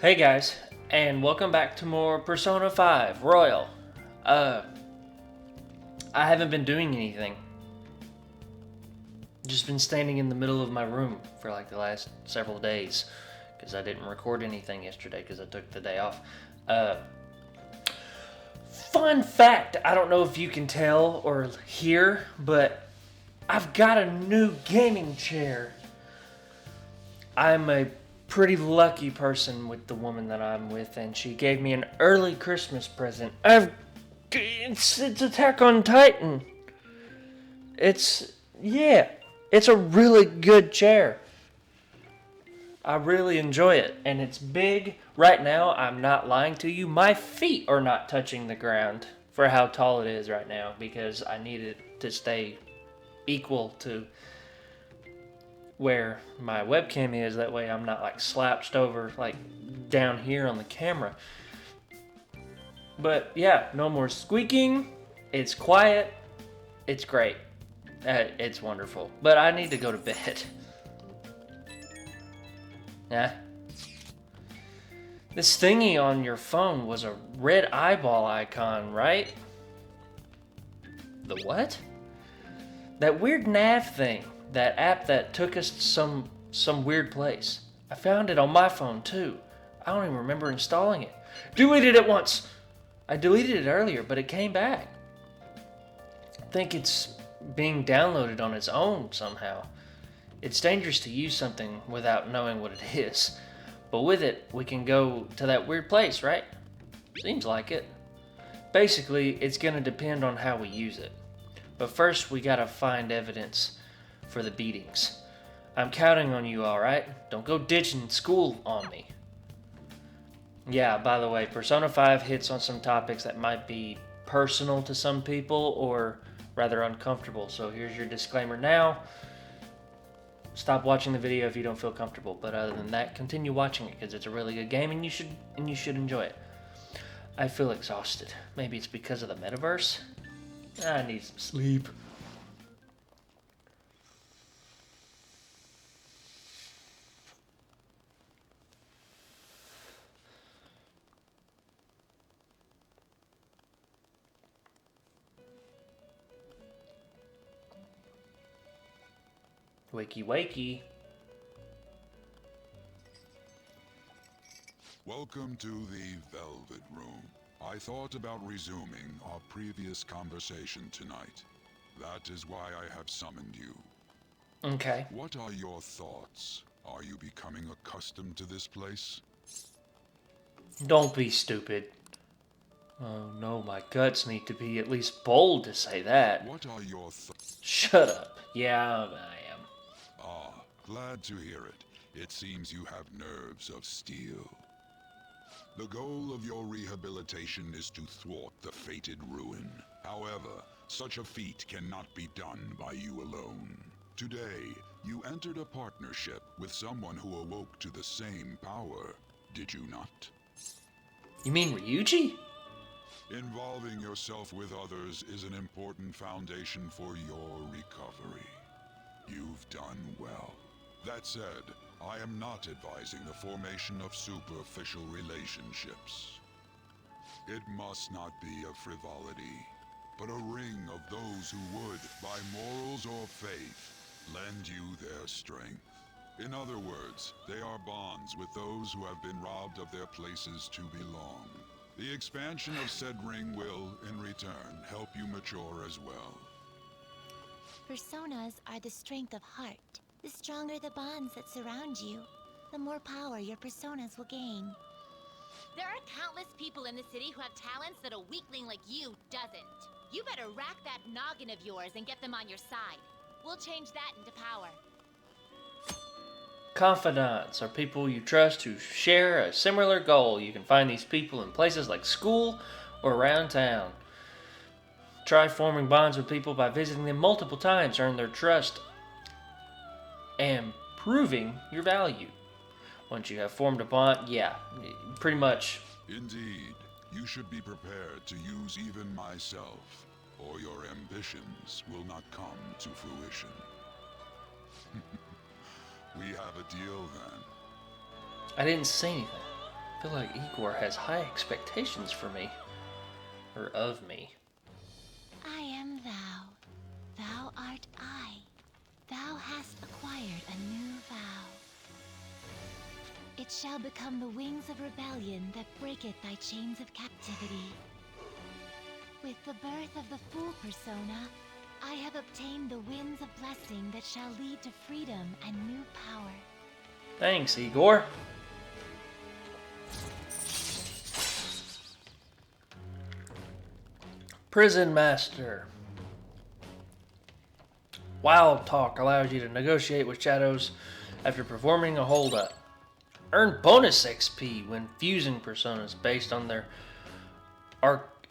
Hey guys, and welcome back to more Persona 5 Royal. I haven't been doing anything. Just been standing in the middle of my room for like the last several days because I didn't record anything yesterday because I took the day off. Fun fact, I don't know if you can tell or hear, but I've got a new gaming chair. I'm a pretty lucky person with the woman that I'm with, and she gave me an early Christmas present. It's Attack on Titan. It's it's a really good chair. I really enjoy it, and it's big. Right now, I'm not lying to you. My feet are not touching the ground for how tall it is right now because I need it to stay equal to where my webcam is. That way I'm not like slouched over like down here on the camera. But yeah, no more squeaking. It's quiet. It's great. It's wonderful. But I need to go to bed. Yeah. This thingy on your phone was a red eyeball icon, right? The what? That weird nav thing. That app that took us to some weird place. I found it on my phone too. I don't even remember installing it. Deleted it once. I deleted it earlier, but it came back. I think it's being downloaded on its own somehow. It's dangerous to use something without knowing what it is. But with it, we can go to that weird place, right? Seems like it. Basically, it's gonna depend on how we use it. But first, we gotta find evidence for the beatings. I'm counting on you, alright? Don't go ditching school on me. Yeah, by the way, Persona 5 hits on some topics that might be personal to some people or rather uncomfortable. So here's your disclaimer now. Stop watching the video if you don't feel comfortable, but other than that, continue watching it because it's a really good game and you should enjoy it. I feel exhausted. Maybe it's because of the metaverse. I need some sleep. Wakey wakey. Welcome to the Velvet Room. I thought about resuming our previous conversation tonight. That is why I have summoned you. Okay. What are your thoughts? Are you becoming accustomed to this place? Don't be stupid. Oh no, my guts need to be at least bold to say that. What are your thoughts? Shut up. Yeah, I am. Ah, glad to hear it. It seems you have nerves of steel. The goal of your rehabilitation is to thwart the fated ruin. However, such a feat cannot be done by you alone. Today, you entered a partnership with someone who awoke to the same power, did you not? You mean Ryuji? Involving yourself with others is an important foundation for your recovery. You've done well. That said, I am not advising the formation of superficial relationships. It must not be a frivolity, but a ring of those who would, by morals or faith, lend you their strength. In other words, they are bonds with those who have been robbed of their places to belong. The expansion of said ring will, in return, help you mature as well. Personas are the strength of heart. The stronger the bonds that surround you, the more power your personas will gain. There are countless people in the city who have talents that a weakling like you doesn't. You better rack that noggin of yours and get them on your side. We'll change that into power. Confidants are people you trust who share a similar goal. You can find these people in places like school or around town. Try forming bonds with people by visiting them multiple times. Earn their trust and proving your value. Once you have formed a bond, yeah, pretty much. Indeed, you should be prepared to use even myself, or your ambitions will not come to fruition. We have a deal then. I didn't say anything. I feel like Igor has high expectations for me. Or of me. I am thou. Thou art I. Thou hast acquired a new vow. It shall become the wings of rebellion that breaketh thy chains of captivity. With the birth of the Fool persona, I have obtained the winds of blessing that shall lead to freedom and new power. Thanks, Igor. Prison Master. Wild Talk allows you to negotiate with shadows after performing a holdup. Earn bonus XP when fusing personas based on their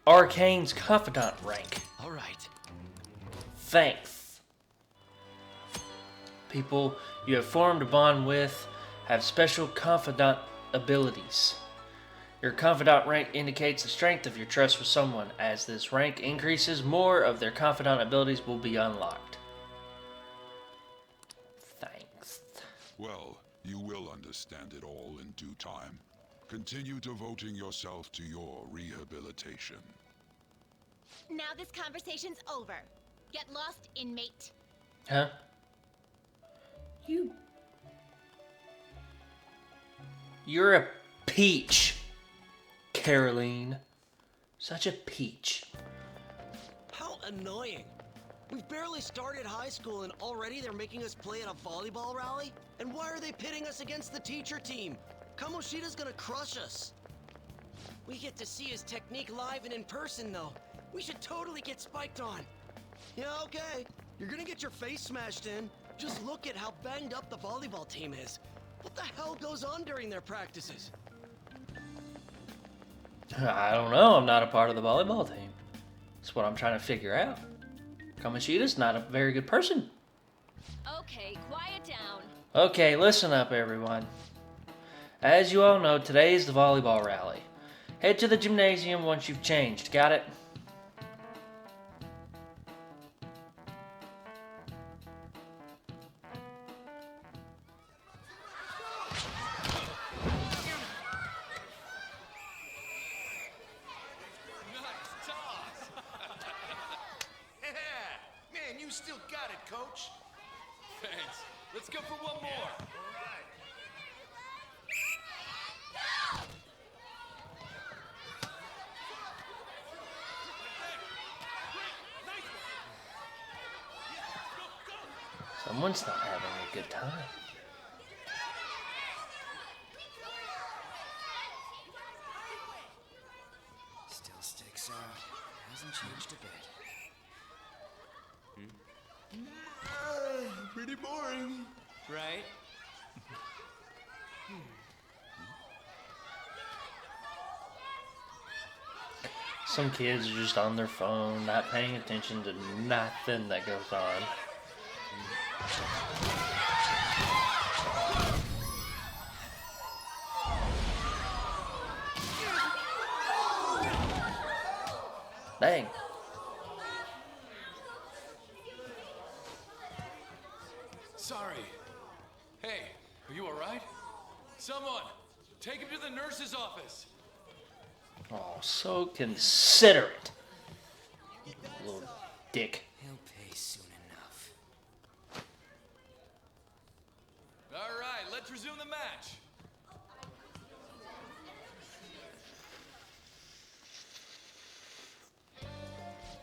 Arcane's Confidant rank. Alright. Thanks. People you have formed a bond with have special Confidant abilities. Your Confidant rank indicates the strength of your trust with someone. As this rank increases, more of their Confidant abilities will be unlocked. Thanks. Well, you will understand it all in due time. Continue devoting yourself to your rehabilitation. Now this conversation's over. Get lost, inmate. Huh? You're a peach, Caroline. Such a peach. How annoying. We've barely started high school and already they're making us play at a volleyball rally? And why are they pitting us against the teacher team? Kamoshida's gonna crush us. We get to see his technique live and in person though. We should totally get spiked on. Yeah, okay. You're gonna get your face smashed in. Just look at how banged up the volleyball team is. What the hell goes on during their practices? I don't know. I'm not a part of the volleyball team. That's what I'm trying to figure out. Kamoshida's not a very good person. Okay, quiet down. Okay, listen up, everyone. As you all know, today is the volleyball rally. Head to the gymnasium once you've changed. Got it? Man, you still got it, coach. Thanks. Let's go for one more. Someone's not having a good time. Still sticks out. Hasn't changed a bit. Pretty boring. Right? Some kids are just on their phone, not paying attention to nothing that goes on. Dang. Sorry. Hey, are you alright? Someone, take him to the nurse's office. Oh, so considerate. Little dick. He'll pay soon enough. Alright, let's resume the match.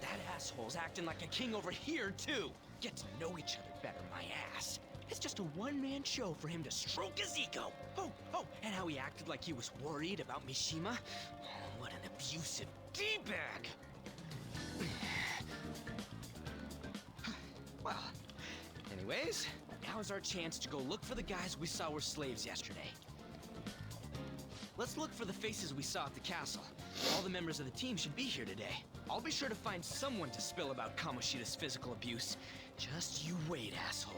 That asshole's acting like a king over here, too. Get to know each other better, my ass. It's just a one-man show for him to stroke his ego. Oh, and how he acted like he was worried about Mishima. Oh, what an abusive D-bag. Well, anyways, now's our chance to go look for the guys we saw were slaves yesterday. Let's look for the faces we saw at the castle. All the members of the team should be here today. I'll be sure to find someone to spill about Kamoshida's physical abuse. Just you wait, asshole.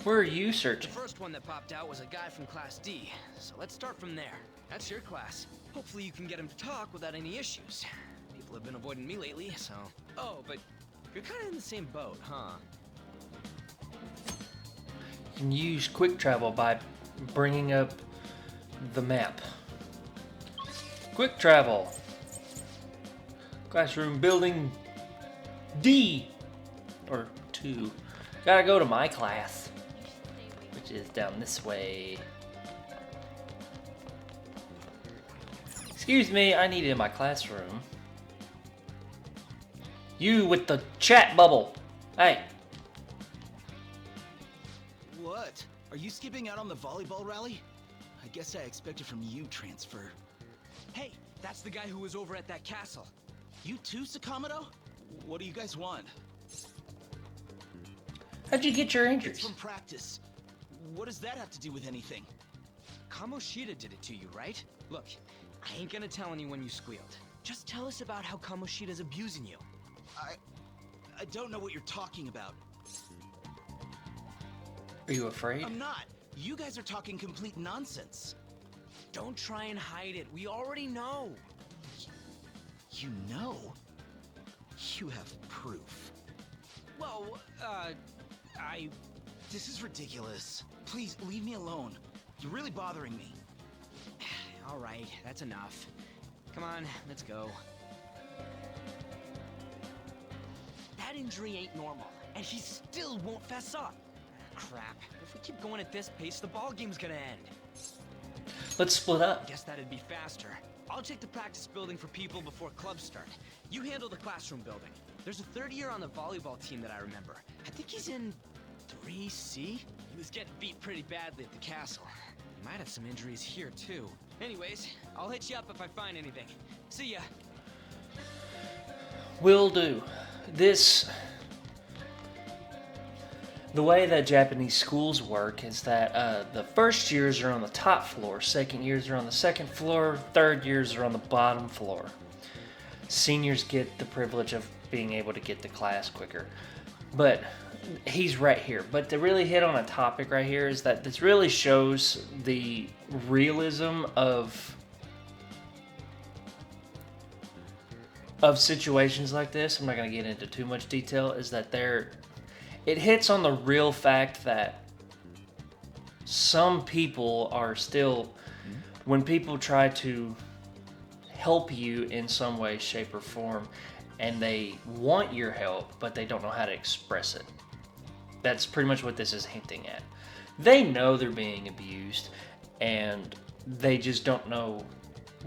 Where are you The searching? first one that popped out was a guy from Class D, so let's start from there. That's your class. Hopefully you can get him to talk without any issues. People have been avoiding me lately, so... Oh, but you're kind of in the same boat, huh? can use quick travel by bringing up the map. Quick travel. Classroom building D or 2. Gotta go to my class, which is down this way. Excuse me, I need it in my classroom. You with the chat bubble. Hey. What? Are you skipping out on the volleyball rally? I guess I expected from you, Transfer. Hey, that's the guy who was over at that castle. You too, Sakamoto? What do you guys want? How'd you get your It's injuries? from practice. What does that have to do with anything? Kamoshida did it to you, right? Look, I ain't gonna tell anyone you squealed. Just tell us about how Kamoshida's abusing you. I don't know what you're talking about. Are you afraid? I'm not. You guys are talking complete nonsense. Don't try and hide it. We already know. You know? You have proof. Well, This is ridiculous. Please, leave me alone. You're really bothering me. all right, that's enough. Come on, let's go. That injury ain't normal, and he still won't fess up. Crap. If we keep going at this pace, the ball game's gonna end. Let's split up. Guess that'd be faster. I'll check the practice building for people before clubs start. You handle the classroom building. There's a third year on the volleyball team that I remember. I think he's in 3C? He was getting beat pretty badly at the castle. He might have some injuries here, too. Anyways, I'll hit you up if I find anything. See ya. Will do. The way that Japanese schools work is that the first years are on the top floor, second years are on the second floor, third years are on the bottom floor. Seniors get the privilege of being able to get to class quicker. But he's right here. But to really hit on a topic right here is that this really shows the realism of situations like this. I'm not going to get into too much detail. Is that it hits on the real fact that some people are still, when people try to help you in some way, shape, or form, and they want your help, but they don't know how to express it. That's pretty much what this is hinting at. They know they're being abused, and they just don't know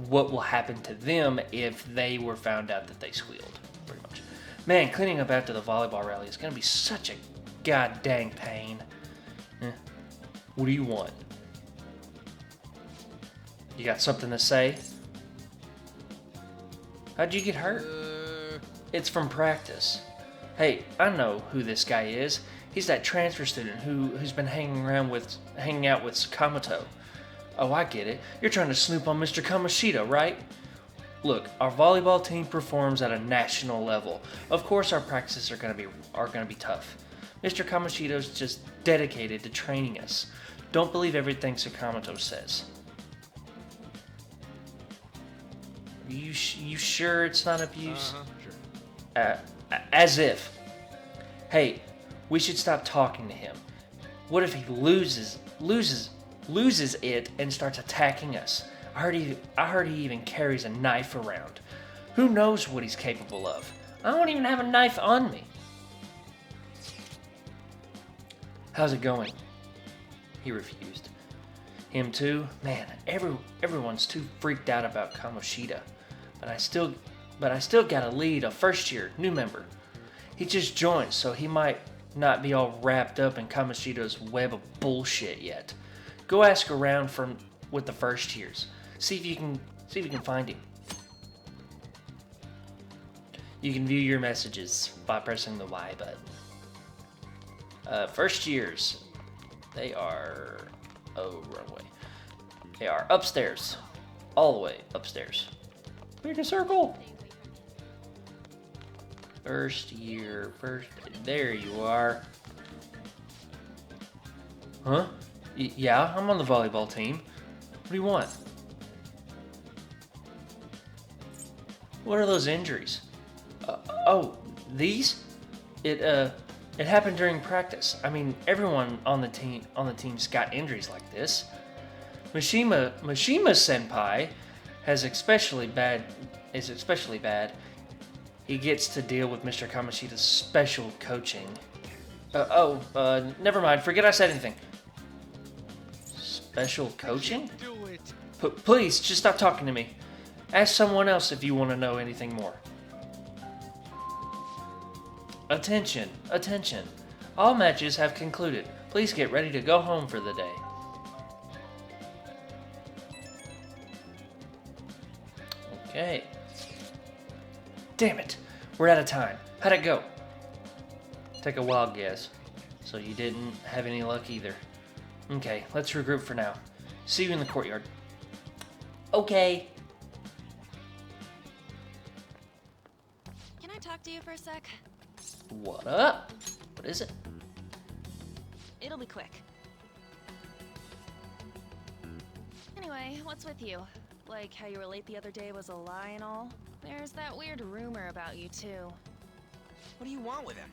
what will happen to them if they were found out that they squealed, pretty much. Man, cleaning up after the volleyball rally is going to be such a god dang pain. What do you want? You got something to say? How'd you get hurt? It's from practice. Hey, I know who this guy is. He's that transfer student who's been hanging out with Sakamoto. Oh, I get it. You're trying to snoop on Mr. Kamoshida, right? Look, our volleyball team performs at a national level. Of course, our practices are gonna be tough. Mr. Kamoshida's just dedicated to training us. Don't believe everything Sakamoto says. You sure it's not abuse? Sure. As if. Hey, we should stop talking to him. What if he loses it and starts attacking us? I heard he even carries a knife around. Who knows what he's capable of? I don't even have a knife on me. How's it going? He refused. Him too? Man, everyone's too freaked out about Kamoshida. But I still gotta lead a first year new member. He just joined, so he might not be all wrapped up in Kamoshida's web of bullshit yet. Go ask around with the first years. See if you can find him. You can view your messages by pressing the Y button. First years, they are runway. They are upstairs, all the way upstairs. Make a circle. First year, there you are. Huh? Yeah, I'm on the volleyball team. What do you want? What are those injuries? Oh, these? It It happened during practice. I mean, everyone on the team's got injuries like this. Mishima Senpai is especially bad. He gets to deal with Mr. Kamoshida's special coaching. Never mind. Forget I said anything. Special coaching? Do it. Please, just stop talking to me. Ask someone else if you want to know anything more. Attention, attention. All matches have concluded. Please get ready to go home for the day. Okay. Damn it. We're out of time. How'd it go? Take a wild guess. So you didn't have any luck either. Okay, let's regroup for now. See you in the courtyard. Okay. Can I talk to you for a sec? What up? What is it? It'll be quick. Anyway, what's with you? Like how you were late the other day was a lie and all? There's that weird rumor about you too. What do you want with him?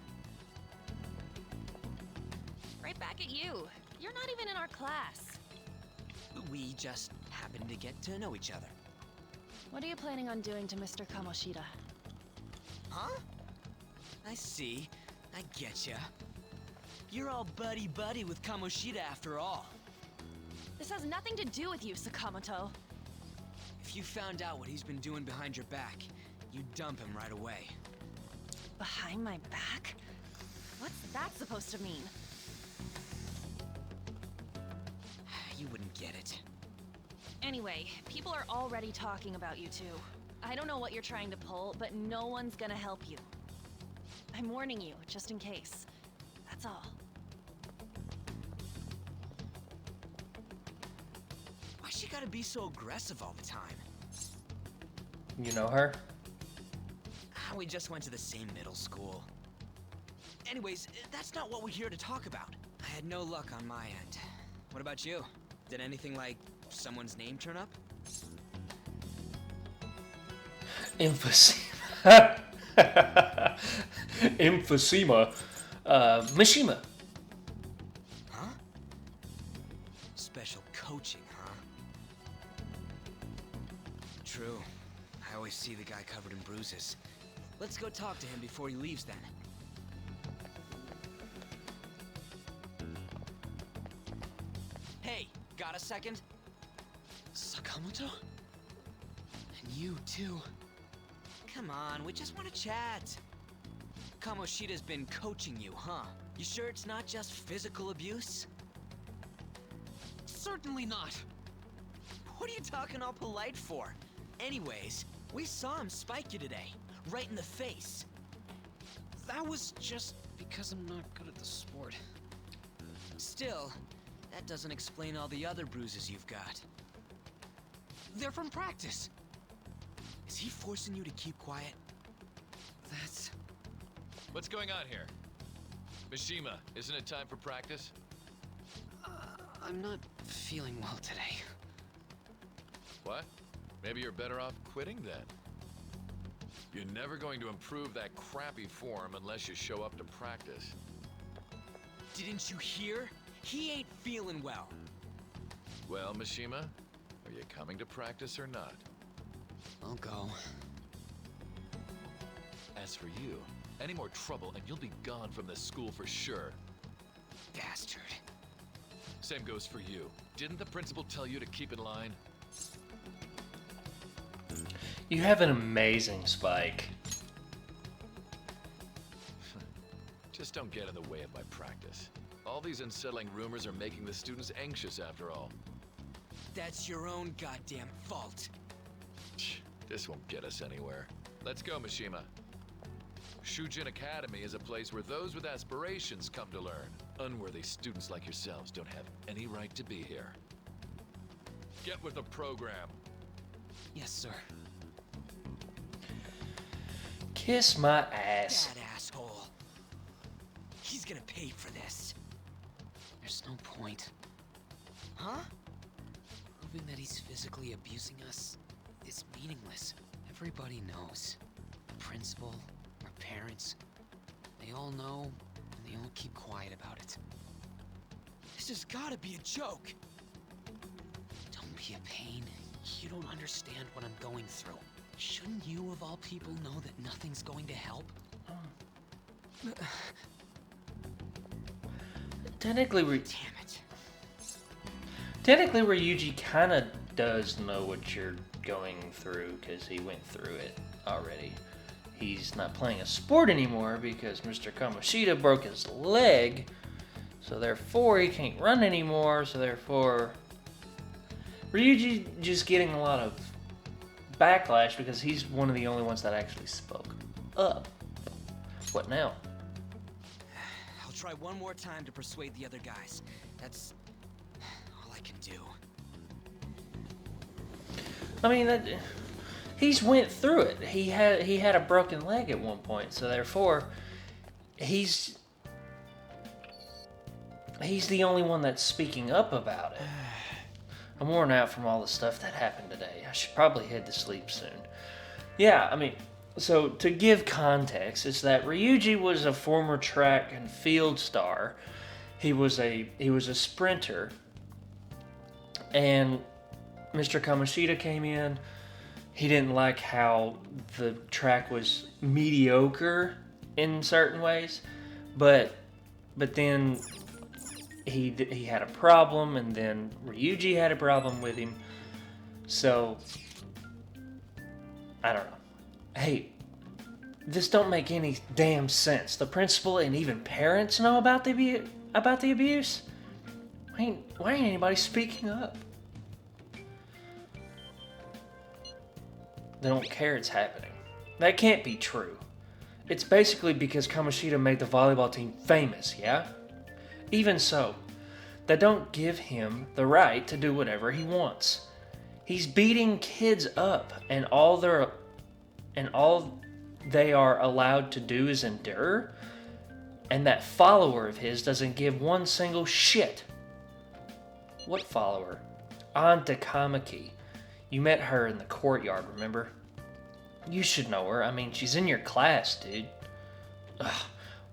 Right back at you. You're not even in our class. We just happened to get to know each other. What are you planning on doing to Mr. Kamoshida? Huh? I see. I getcha. You're all buddy-buddy with Kamoshida after all. This has nothing to do with you, Sakamoto. If you found out what he's been doing behind your back, you'd dump him right away. Behind my back? What's that supposed to mean? You wouldn't get it. Anyway, people are already talking about you two. I don't know what you're trying to pull, but no one's gonna help you. I'm warning you, just in case. That's all. Why she gotta be so aggressive all the time? You know her? We just went to the same middle school. Anyways, that's not what we're here to talk about. I had no luck on my end. What about you? Did anything like someone's name turn up? Emphysema. Emphysema. Mishima. Huh? Special coaching, huh? True. I always see the guy covered in bruises. Let's go talk to him before he leaves then. Hey, got a second? Sakamoto? And you too. Come on, we just want to chat. Kamoshida's been coaching you, huh? You sure it's not just physical abuse? Certainly not. What are you talking all polite for? Anyways, we saw him spike you today, right in the face. That was just because I'm not good at the sport. Still, that doesn't explain all the other bruises you've got. They're from practice. Is he forcing you to keep quiet? That's... What's going on here? Mishima, isn't it time for practice? I'm not feeling well today. What? Maybe you're better off quitting then. You're never going to improve that crappy form unless you show up to practice. Didn't you hear? He ain't feeling well. Well, Mishima, are you coming to practice or not? I'll go. As for you, any more trouble and you'll be gone from this school for sure. Bastard. Same goes for you. Didn't the principal tell you to keep in line? You have an amazing spike. Just don't get in the way of my practice. All these unsettling rumors are making the students anxious after all. That's your own goddamn fault. This won't get us anywhere. Let's go, Mishima. Shujin Academy is a place where those with aspirations come to learn. Unworthy students like yourselves don't have any right to be here. Get with the program. Yes, sir. Kiss my ass. That asshole. He's gonna pay for this. There's no point. Huh? Proving that he's physically abusing us is meaningless. Everybody knows. The principal, our parents, they all know, and You'll keep quiet about it. This has gotta be a joke. Don't be a pain. You don't understand what I'm going through. Shouldn't you, of all people, know that nothing's going to help? Technically, Damn it. Technically, Ryuji kind of does know what you're going through because he went through it already. He's not playing a sport anymore because Mr. Kamoshida broke his leg, so therefore he can't run anymore, so therefore Ryuji just getting a lot of backlash because he's one of the only ones that actually spoke up. What now? I'll try one more time to persuade the other guys. That's all I can do. I mean, he's went through it. He had a broken leg at one point, so therefore, he's the only one that's speaking up about it. I'm worn out from all the stuff that happened today. I should probably head to sleep soon. Yeah, I mean, so to give context, is that Ryuji was a former track and field star. He was a sprinter, and Mr. Kamoshida came in. He didn't like how the track was mediocre in certain ways, but then he had a problem, and then Ryuji had a problem with him. So I don't know. Hey, this don't make any damn sense. The principal and even parents know about the abuse. Why ain't anybody speaking up? They don't care it's happening. That can't be true. It's basically because Kamoshida made the volleyball team famous, yeah? Even so, that don't give him the right to do whatever he wants. He's beating kids up, and all they are allowed to do is endure, and that follower of his doesn't give one single shit. What follower? Aunt Takamaki. You met her in the courtyard, remember? You should know her. I mean, she's in your class, dude. Ugh,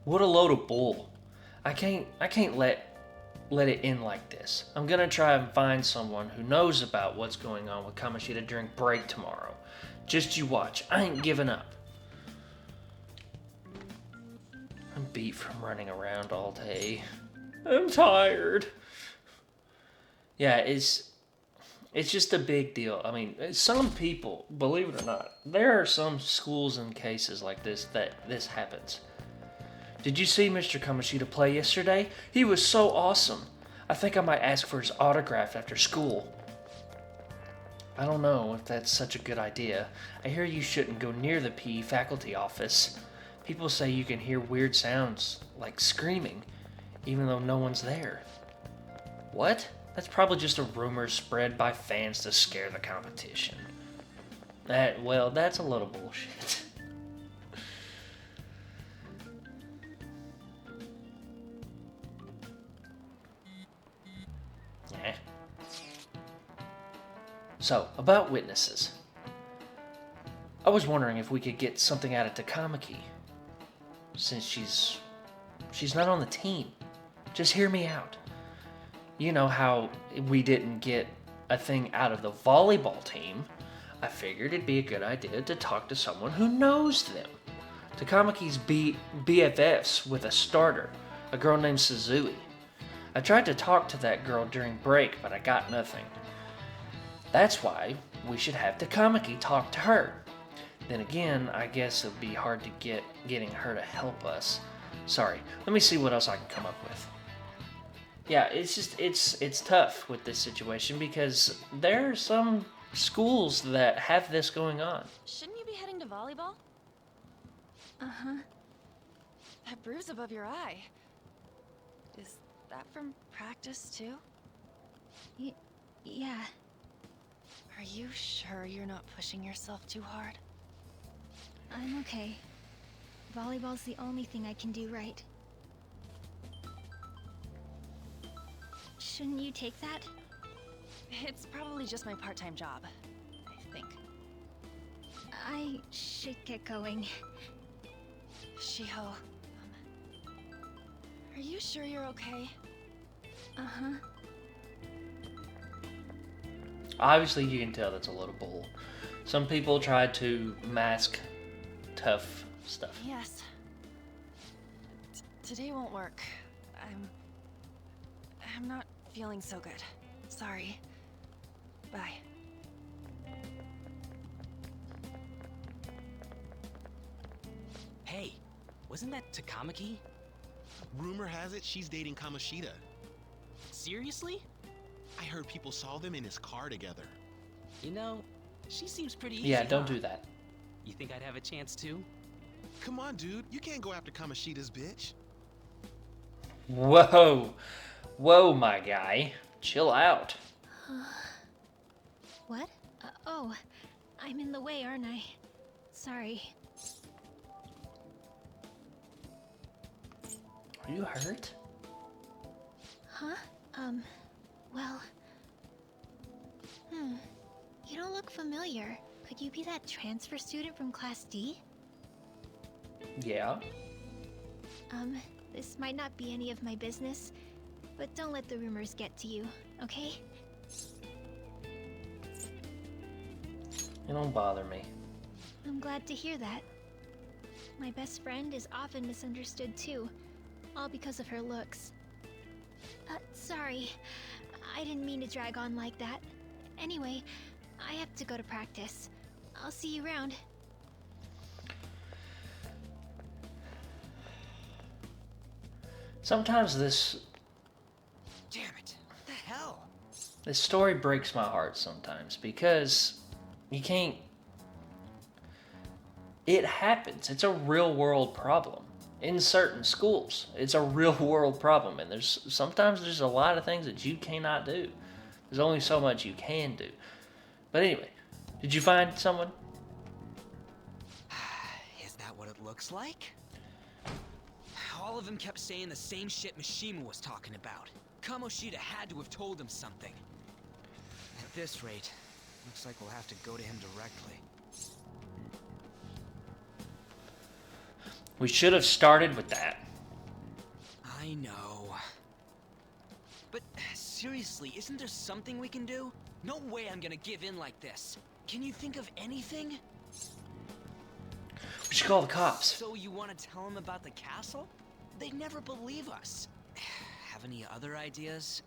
what a load of bull. I can't let it end like this. I'm gonna try and find someone who knows about what's going on with Kamoshida during break tomorrow. Just you watch. I ain't giving up. I'm beat from running around all day. I'm tired. Yeah, it's just a big deal. I mean, some people, believe it or not, there are some schools and cases like this that this happens. Did you see Mr. Kamoshida play yesterday? He was so awesome. I think I might ask for his autograph after school. I don't know if that's such a good idea. I hear you shouldn't go near the PE faculty office. People say you can hear weird sounds, like screaming, even though no one's there. What? That's probably just a rumor spread by fans to scare the competition. Well, that's a little bullshit. Eh. So, about witnesses. I was wondering if we could get something out of Takamaki. Since she's not on the team. Just hear me out. You know how we didn't get a thing out of the volleyball team? I figured it'd be a good idea to talk to someone who knows them. Takamaki's BFFs with a starter, a girl named Suzui. I tried to talk to that girl during break, but I got nothing. That's why we should have Takamaki talk to her. Then again, I guess it'd be hard to getting her to help us. Sorry, let me see what else I can come up with. Yeah, it's tough with this situation because there are some schools that have this going on. Shouldn't you be heading to volleyball? Uh-huh. That bruise above your eye. Is that from practice too? Yeah. Are you sure you're not pushing yourself too hard? I'm okay. Volleyball's the only thing I can do right. Shouldn't you take that? It's probably just my part-time job, I think. I should get going. Shiho, Are you sure you're okay? Uh-huh. Obviously, you can tell that's a little bull. Some people try to mask tough stuff. Yes. Today won't work. I'm not feeling so good. Sorry. Bye. Hey, wasn't that Takamaki? Rumor has it she's dating Kamoshida. Seriously? I heard people saw them in his car together. You know, she seems pretty easy, Yeah, don't huh? do that. You think I'd have a chance too? Come on, dude. You can't go after Kamoshida's bitch. Whoa. Whoa, my guy. Chill out. What? Oh, I'm in the way, aren't I? Sorry. Are you hurt? Huh? Well... You don't look familiar. Could you be that transfer student from Class D? Yeah. This might not be any of my business, but don't let the rumors get to you, okay? It don't bother me. I'm glad to hear that. My best friend is often misunderstood too, all because of her looks. Sorry. I didn't mean to drag on like that. Anyway, I have to go to practice. I'll see you around. Sometimes this Damn it! What the hell? this story breaks my heart sometimes because you can't. It happens. It's a real world problem in certain schools. It's a real world problem, and sometimes there's a lot of things that you cannot do. There's only so much you can do. But anyway, did you find someone? Is that what it looks like? All of them kept saying the same shit Mishima was talking about. Kamoshida had to have told him something. At this rate, looks like we'll have to go to him directly. We should have started with that. I know. But seriously, isn't there something we can do? No way I'm gonna give in like this. Can you think of anything? We should call the cops. So you want to tell them about the castle? They'd never believe us. Have any other ideas?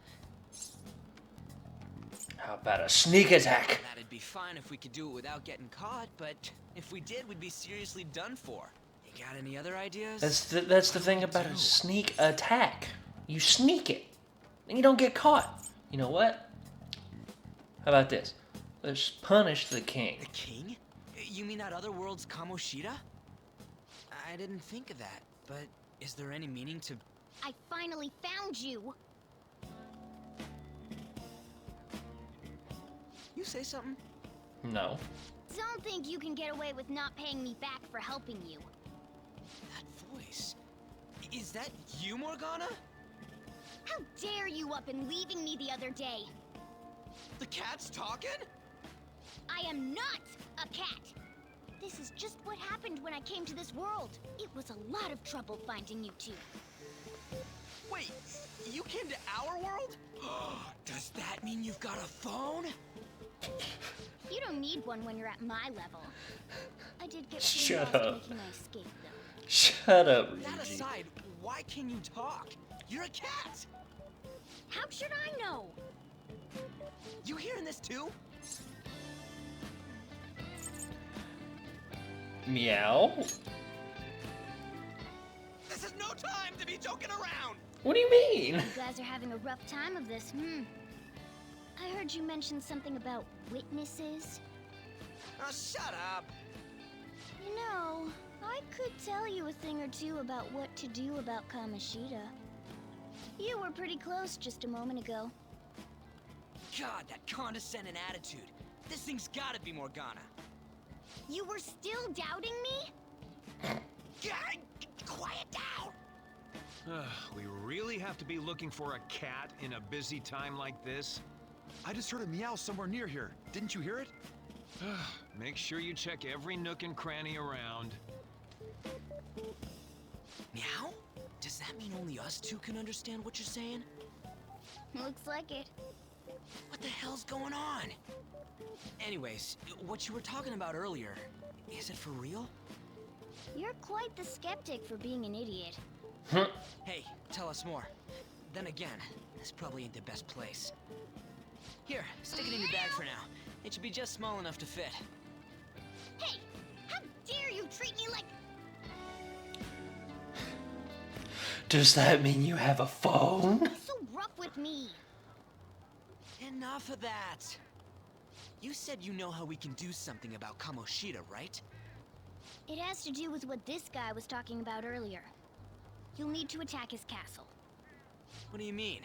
How about a sneak attack? That'd be fine if we could do it without getting caught, but if we did, we'd be seriously done for. You got any other ideas? That's the thing about a sneak attack. You sneak it, and you don't get caught. You know what? How about this? Let's punish the king. The king? You mean that other world's Kamoshida? I didn't think of that, but is there any meaning to... I finally found you! You say something? No. Don't think you can get away with not paying me back for helping you. That voice... Is that you, Morgana? How dare you up and leaving me the other day? The cat's talking? I am not a cat! This is just what happened when I came to this world. It was a lot of trouble finding you two. Wait, you came to our world? Does that mean you've got a phone? You don't need one when you're at my level. I did get Shut pretty lost up. making my escape, though. Shut up, That Ryuji. aside, why can you talk? You're a cat! How should I know? You hearing this too? Meow? This is no time to be joking around! What do you mean? You guys are having a rough time of this, I heard you mention something about witnesses. Oh, shut up! You know, I could tell you a thing or two about what to do about Kamoshida. You were pretty close just a moment ago. God, that condescending attitude. This thing's gotta be Morgana. You were still doubting me? God, quiet down! We really have to be looking for a cat in a busy time like this? I just heard a meow somewhere near here. Didn't you hear it? Make sure you check every nook and cranny around. Meow? Does that mean only us two can understand what you're saying? Looks like it. What the hell's going on? Anyways, what you were talking about earlier, is it for real? You're quite the skeptic for being an idiot. Hey, tell us more. Then again, this probably ain't the best place. Here, stick it in your bag for now. It should be just small enough to fit. Hey! How dare you treat me like... Does that mean you have a phone? so rough with me? Enough of that. You said you know how we can do something about Kamoshida, right? It has to do with what this guy was talking about earlier. You'll need to attack his castle. What do you mean?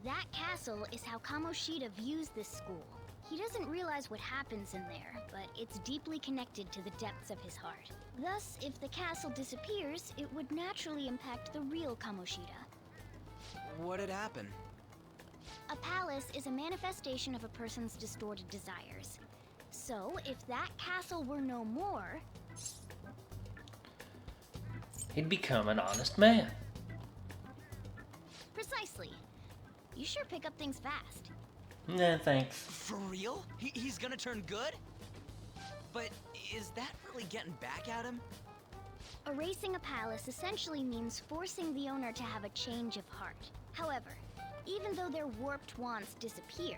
That castle is how Kamoshida views this school. He doesn't realize what happens in there, but it's deeply connected to the depths of his heart. Thus, if the castle disappears, it would naturally impact the real Kamoshida. What'd happen? A palace is a manifestation of a person's distorted desires. So, if that castle were no more... He'd become an honest man. Precisely. You sure pick up things fast. Nah, thanks. For real? He's gonna turn good? But is that really getting back at him? Erasing a palace essentially means forcing the owner to have a change of heart. However, even though their warped wants disappear,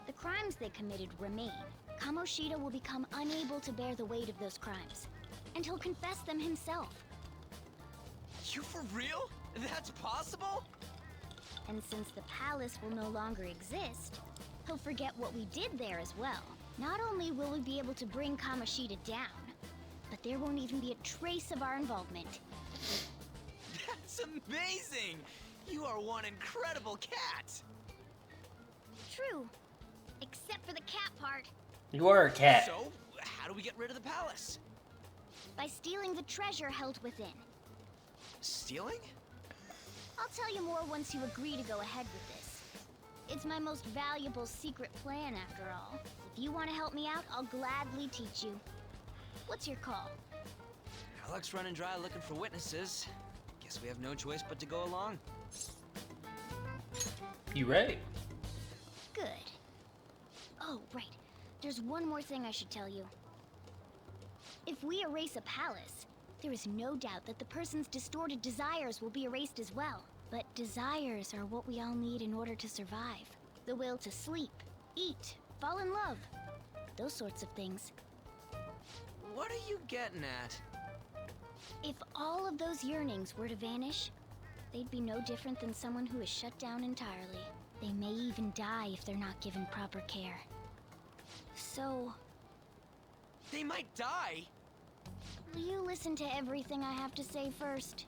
the crimes they committed remain. Kamoshida will become unable to bear the weight of those crimes, and he'll confess them himself. You for real? That's possible? And since the palace will no longer exist, he'll forget what we did there as well. Not only will we be able to bring Kamoshida down, but there won't even be a trace of our involvement. That's amazing! You are one incredible cat! True. Except for the cat part. You are a cat. So, how do we get rid of the palace? By stealing the treasure held within. Stealing? I'll tell you more once you agree to go ahead with this. It's my most valuable secret plan, after all. If you want to help me out, I'll gladly teach you. What's your call? Our luck's running dry looking for witnesses. Guess we have no choice but to go along. You ready? Good. Oh, right. There's one more thing I should tell you. If we erase a palace, there is no doubt that the person's distorted desires will be erased as well. But desires are what we all need in order to survive. The will to sleep, eat, fall in love. Those sorts of things. What are you getting at? If all of those yearnings were to vanish, they'd be no different than someone who is shut down entirely. They may even die if they're not given proper care. So... They might die? will you listen to everything I have to say first?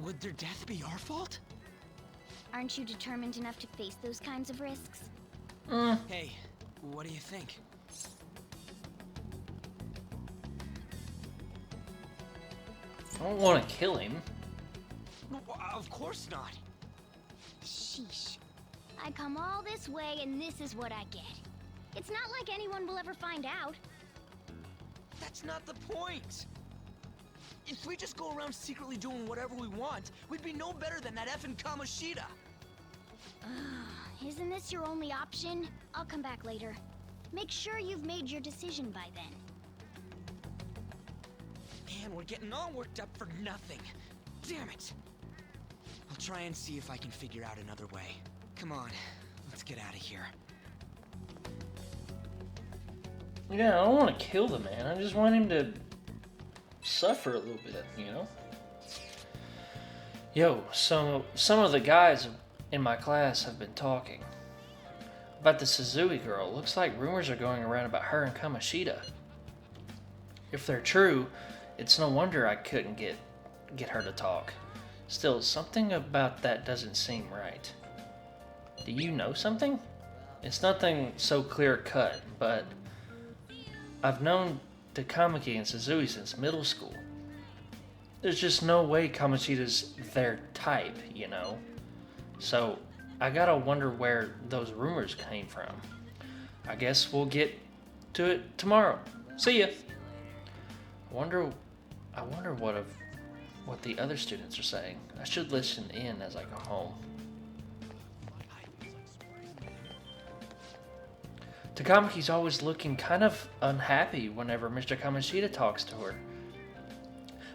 Would their death be our fault? Aren't you determined enough to face those kinds of risks? Hey, what do you think? I don't want to kill him. No, of course not. Sheesh. I come all this way and this is what I get. It's not like anyone will ever find out. That's not the point. If we just go around secretly doing whatever we want, we'd be no better than that effing Kamoshida. Isn't this your only option? I'll come back later. Make sure you've made your decision by then. Man, we're getting all worked up for nothing. Damn it. I'll try and see if I can figure out another way. Come on, let's get out of here. Yeah, I don't want to kill the man. I just want him to suffer a little bit, you know? Yo, some of the guys in my class have been talking about the Suzui girl. Looks like rumors are going around about her and Kamoshida. If they're true, it's no wonder I couldn't get her to talk. Still, something about that doesn't seem right. Do you know something? It's nothing so clear-cut, but I've known Takamaki and Suzui since middle school. There's just no way Kamoshida's their type, you know? So, I gotta wonder where those rumors came from. I guess we'll get to it tomorrow. See ya! I wonder what the other students are saying. I should listen in as I go home. Takamiki's always looking kind of unhappy whenever Mr. Kamoshida talks to her.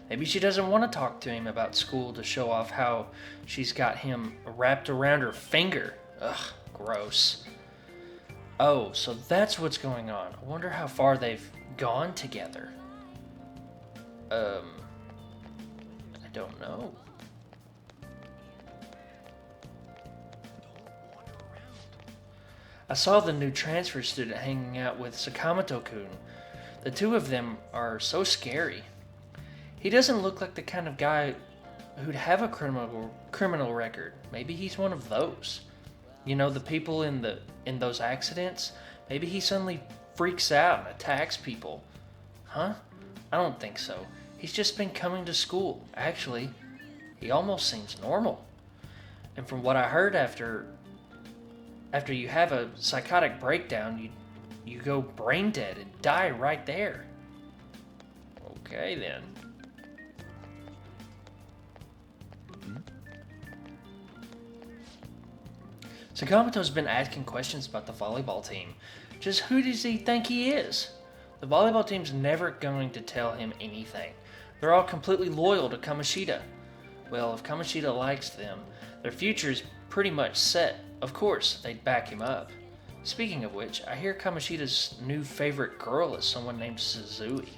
Maybe she doesn't want to talk to him about school to show off how she's got him wrapped around her finger. Ugh, gross. Oh, so that's what's going on. I wonder how far they've gone together. I don't know. I saw the new transfer student hanging out with Sakamoto-kun. The two of them are so scary. He doesn't look like the kind of guy who'd have a criminal record. Maybe he's one of those. You know, the people in those accidents? Maybe he suddenly freaks out and attacks people. Huh? I don't think so. He's just been coming to school. Actually, he almost seems normal. And from what I heard, after you have a psychotic breakdown, you go brain dead and die right there. Okay then. Sakamoto's been asking questions about the volleyball team. Just who does he think he is? The volleyball team's never going to tell him anything. They're all completely loyal to Kamoshida. Well, if Kamoshida likes them, their future's pretty much set. Of course, they'd back him up. Speaking of which, I hear Kamoshida's new favorite girl is someone named Suzui.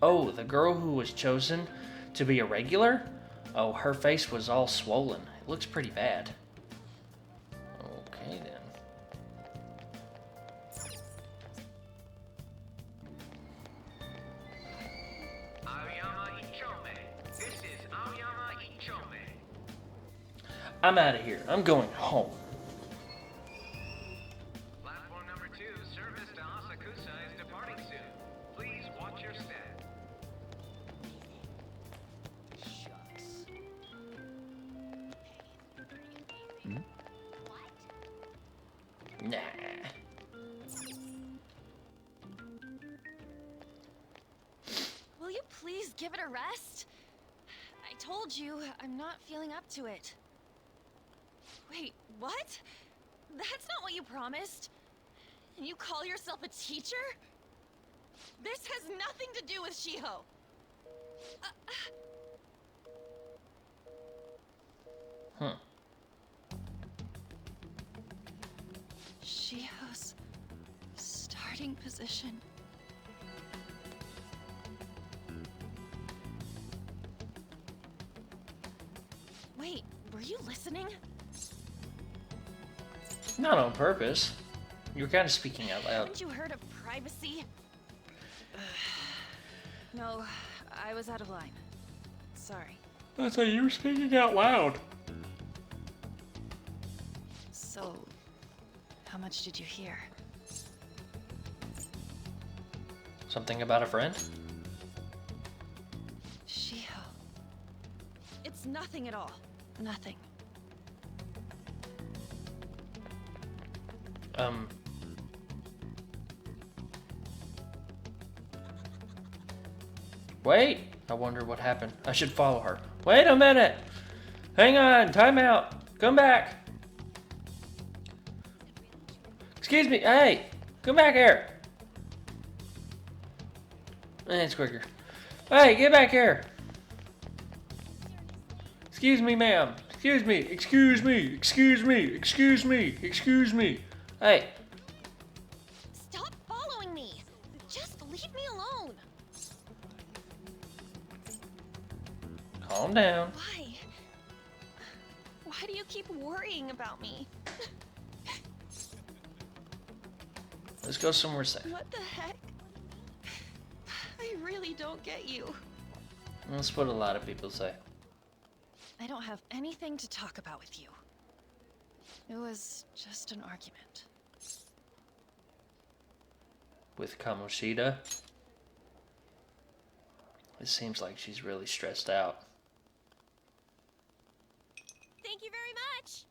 Oh, the girl who was chosen to be a regular? Oh, her face was all swollen. It looks pretty bad. Okay then. I'm out of here. I'm going home. Platform number 2, service to Asakusa is departing soon. Please watch your step. Nah. Will you please give it a rest? I told you, I'm not feeling up to it. Wait, what? That's not what you promised. And you call yourself a teacher? This has nothing to do with Shiho. Shiho's starting position. Wait, were you listening? Not on purpose. You were kind of speaking out loud. Haven't you heard of privacy? No, I was out of line. Sorry. I thought you were speaking out loud. So, how much did you hear? Something about a friend? Shiho. It's nothing at all. Nothing. Wait! I wonder what happened. I should follow her. Wait a minute! Hang on! Time out! Come back! Excuse me! Hey! Come back here! It's quicker. Hey! Get back here! Excuse me, ma'am. Excuse me. Excuse me. Excuse me. Excuse me. Excuse me. Hey! Stop following me! Just leave me alone! Calm down. Why? Why do you keep worrying about me? Let's go somewhere safe. What the heck? I really don't get you. That's what a lot of people say. I don't have anything to talk about with you. It was just an argument. With Kamoshida? It seems like she's really stressed out. Thank you very much!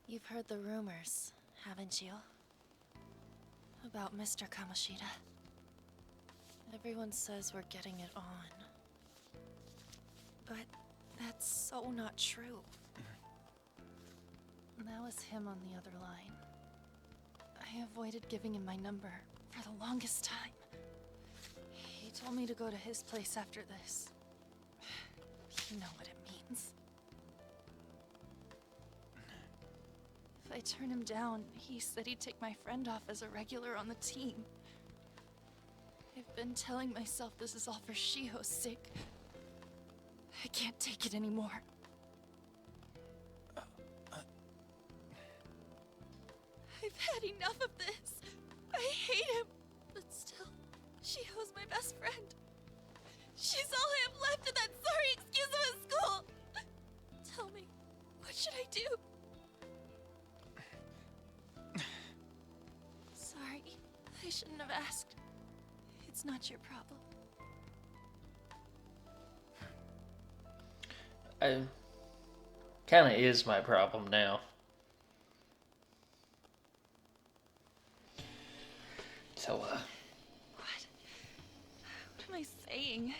You've heard the rumors, haven't you? About Mr. Kamoshida. Everyone says we're getting it on. But that's so not true. That was him on the other line. I avoided giving him my number for the longest time. He told me to go to his place after this. You know what it means. If I turn him down, he said he'd take my friend off as a regular on the team. I've been telling myself this is all for Shiho's sake. I can't take it anymore. I've had enough of this. I hate him. But still, Shiho's my best friend. She's all I have left in that sorry excuse of a school. Tell me, what should I do? Sorry, I shouldn't have asked. It's not your problem. Kinda is my problem now. So, What am I saying?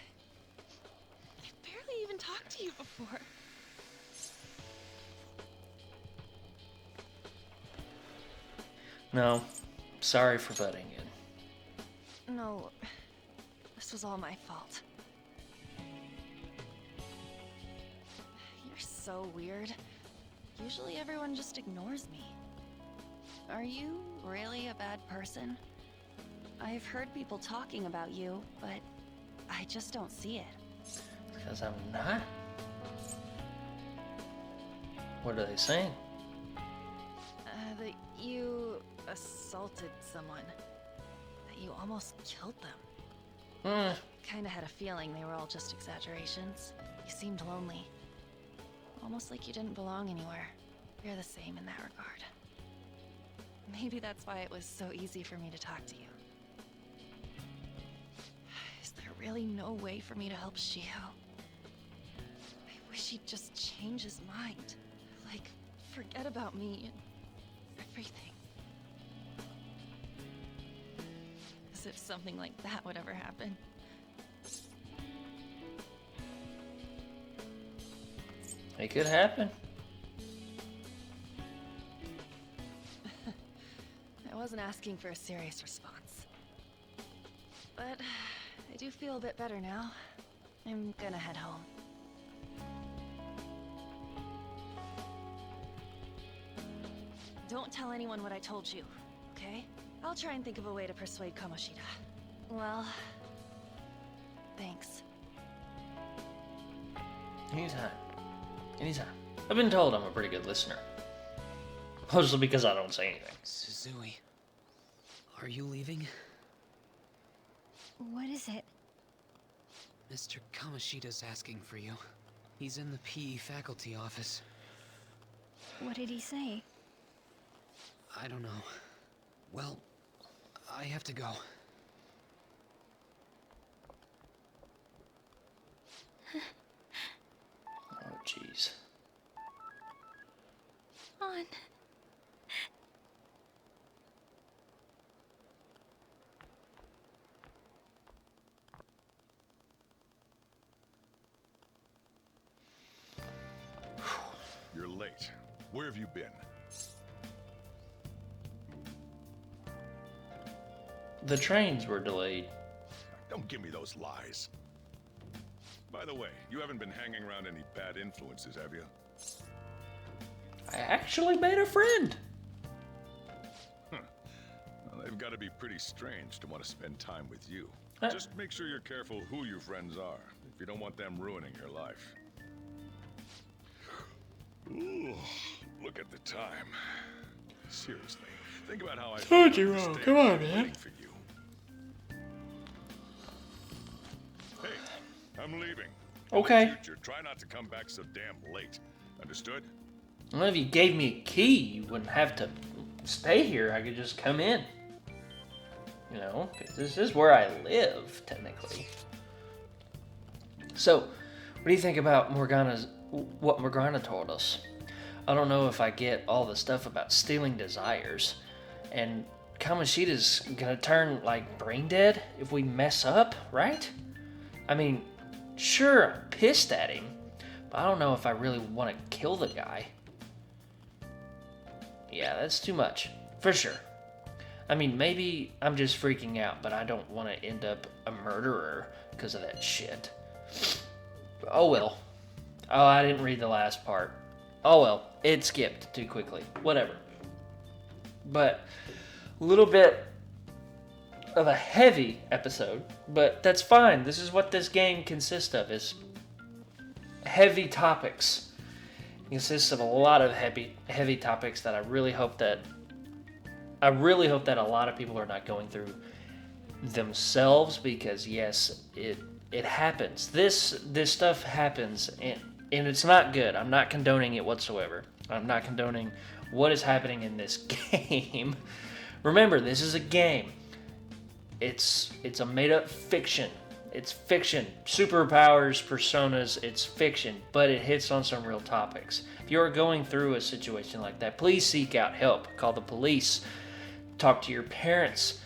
I've barely even talked to you before. no. Sorry for butting in. No, this was all my fault. You're so weird. Usually everyone just ignores me. Are you really a bad person? I've heard people talking about you, but I just don't see it. Because I'm not? What are they saying? That you assaulted someone. That you almost killed them. Kinda had a feeling they were all just exaggerations. You seemed lonely. Almost like you didn't belong anywhere. You're the same in that regard. Maybe that's why it was so easy for me to talk to you. Is there really no way for me to help Shiho? I wish he'd just change his mind. Like, forget about me and everything. As if something like that would ever happen. It could happen. I wasn't asking for a serious response. But I do feel a bit better now. I'm gonna head home. Don't tell anyone what I told you, okay? I'll try and think of a way to persuade Kamoshida. Well, thanks. Anytime. Anytime. I've been told I'm a pretty good listener. Mostly because I don't say anything. Suzui, are you leaving? What is it? Mr. Kamoshida's asking for you. He's in the PE faculty office. What did he say? I don't know. Well, I have to go. Oh, jeez. On. You're late. Where have you been? The trains were delayed. Don't give me those lies. By the way, you haven't been hanging around any bad influences, have you? I actually made a friend. Well, they've got to be pretty strange to want to spend time with you. Just make sure you're careful who your friends are, if you don't want them ruining your life. Ooh, look at the time. Seriously, think about how I told you wrong. Come on, man. For you. Hey, I'm leaving. Okay. In the future, try not to come back so damn late. Understood? Well, if you gave me a key, you wouldn't have to stay here. I could just come in. You know, 'cause this is where I live, technically. So, what do you think about what Morgana told us? I don't know if I get all the stuff about stealing desires. And Kamoshida's gonna turn, like, brain dead if we mess up, right? I mean, sure, I'm pissed at him. But I don't know if I really want to kill the guy. Yeah, that's too much. For sure. I mean, maybe I'm just freaking out, but I don't want to end up a murderer because of that shit. Oh well. Oh, I didn't read the last part. Oh well, it skipped too quickly. Whatever. But a little bit of a heavy episode, but that's fine. This is what this game consists of, is heavy topics. It consists of a lot of heavy topics that I really hope that a lot of people are not going through themselves, because yes, it happens. This stuff happens, and it's not good. I'm not condoning it whatsoever. I'm not condoning what is happening in this game. Remember, this is a game. It's a made-up fiction. It's fiction. Superpowers, personas, it's fiction, but it hits on some real topics. If you're going through a situation like that, please seek out help. Call the police. Talk to your parents.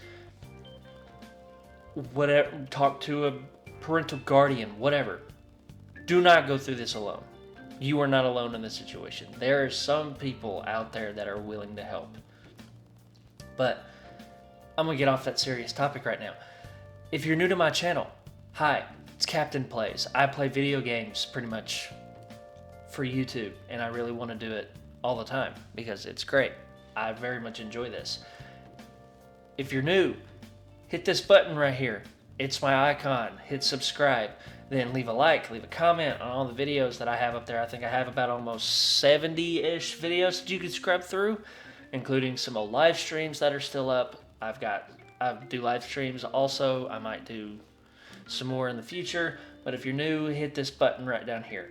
Whatever. Talk to a parental guardian. Whatever. Do not go through this alone. You are not alone in this situation. There are some people out there that are willing to help. But I'm going to get off that serious topic right now. If you're new to my channel, hi, it's Captain Plays. I play video games pretty much for YouTube, and I really want to do it all the time because it's great. I very much enjoy this. If you're new, hit this button right here. It's my icon. Hit subscribe. Then leave a like, leave a comment on all the videos that I have up there. I think I have about almost 70-ish videos that you can scrub through, including some old live streams that are still up. I do live streams also. I might do some more in the future. But if you're new, hit this button right down here.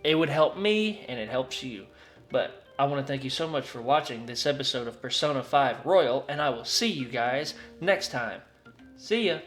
It would help me, and it helps you. But I want to thank you so much for watching this episode of Persona 5 Royal, and I will see you guys next time. See ya!